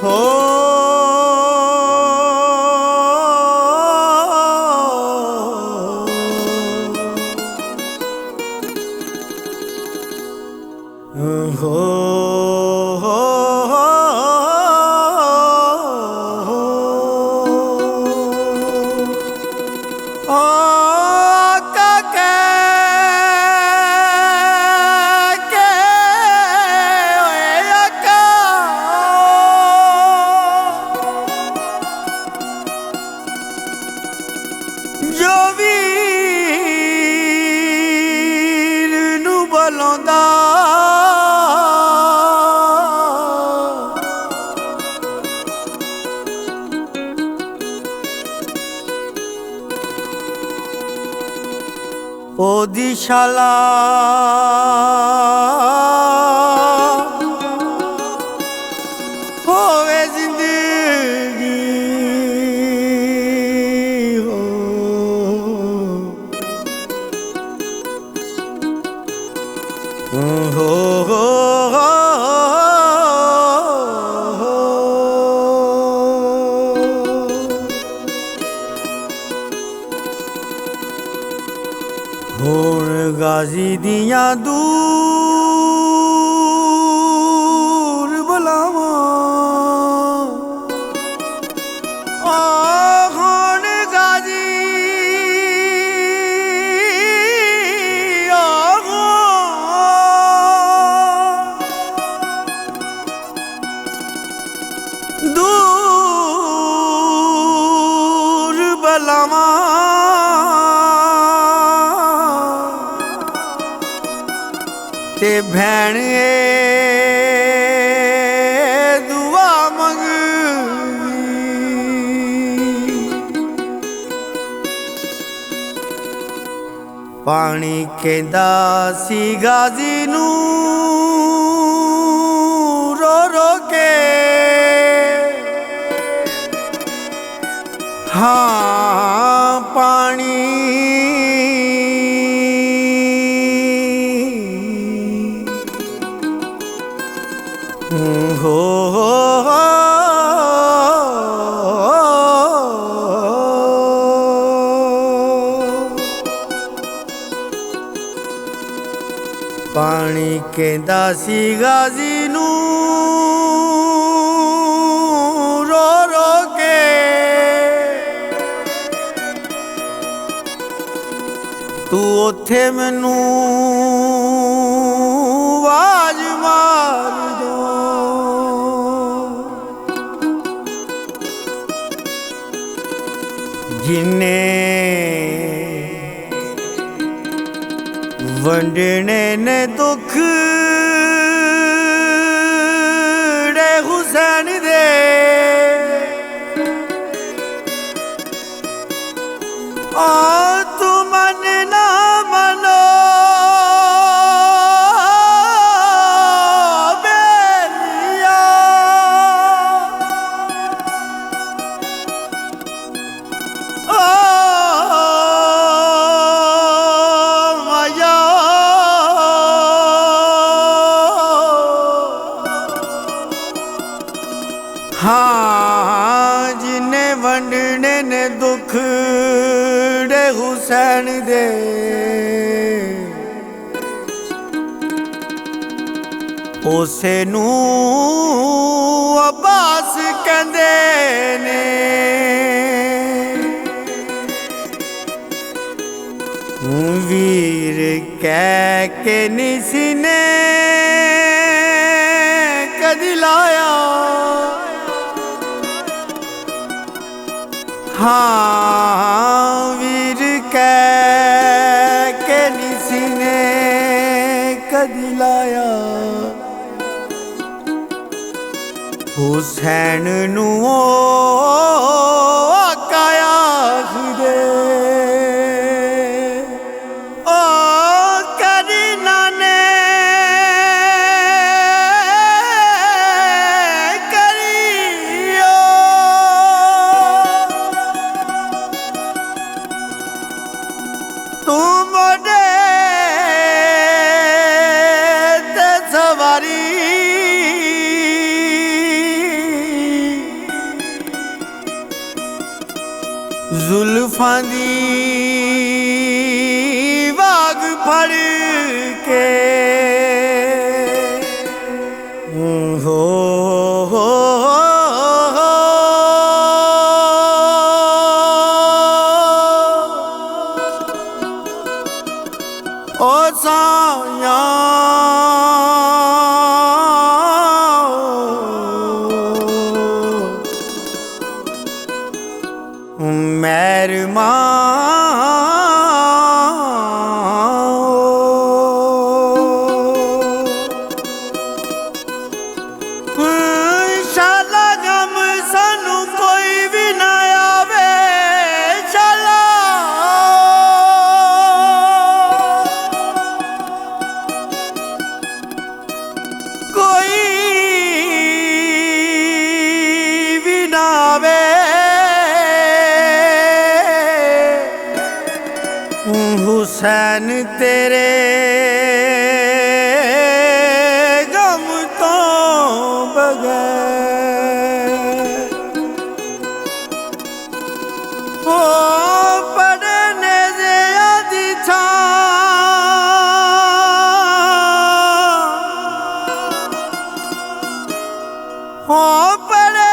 हो जो वीर नू बुलांदा ओदी शाला होवे जिंदगी होण गाजी दियां दूर बुलावां होण गाजी दूर बुलावां ते भैन दुआ मंगी पानी कहंदा सी गाजी नू रो रो के हाँ पानी हो पानी कहंदा सी गाजी नू रो रो के तू ओथे मैनू आवाज मार दो जिन्ने वंडने ने दुख डे हुसैन दे तू मन ना मनो हाँ जिन्हें वंडने ने दुख डे हुसैन दे उसे नू अब्बास कहंदे ने वीर कह के निसी ने कदी लाया हाँ वीर कह के निसी ने कदी लाया हुसैन नू आकाया खुदे तू मोडे ते सवारी जुल्फां दी वाग फड़ के हो ओ साया मेहरबान शाला गम सानू कोई भी ना आवे शाला कोई भी ना आवे हुसैन तेरे गम तो बगैर हो पढ़ने से आदि था हो पढ़े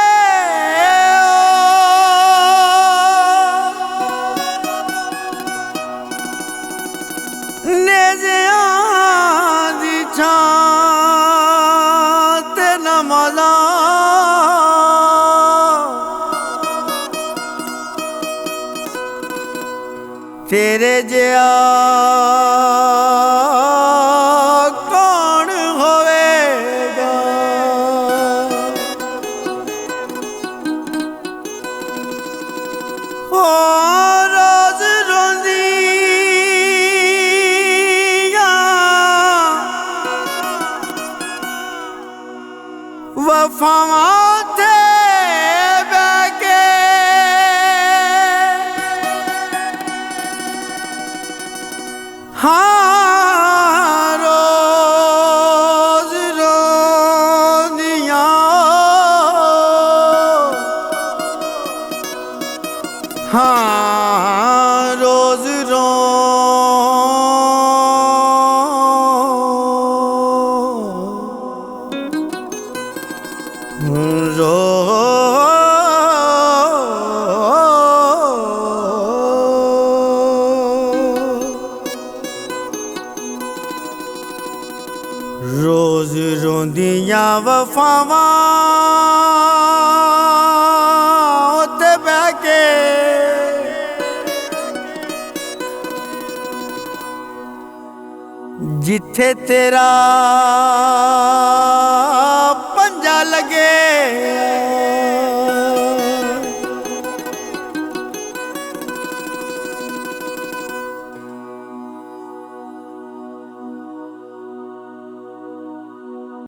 तेरे जिया कौन होवेगा हो रोज रोंदियां वफावां ते बैके हाँ रोज रोंदियां हाँ रोज रोज रोंदियां वफावां ते बैके जिथे तेरा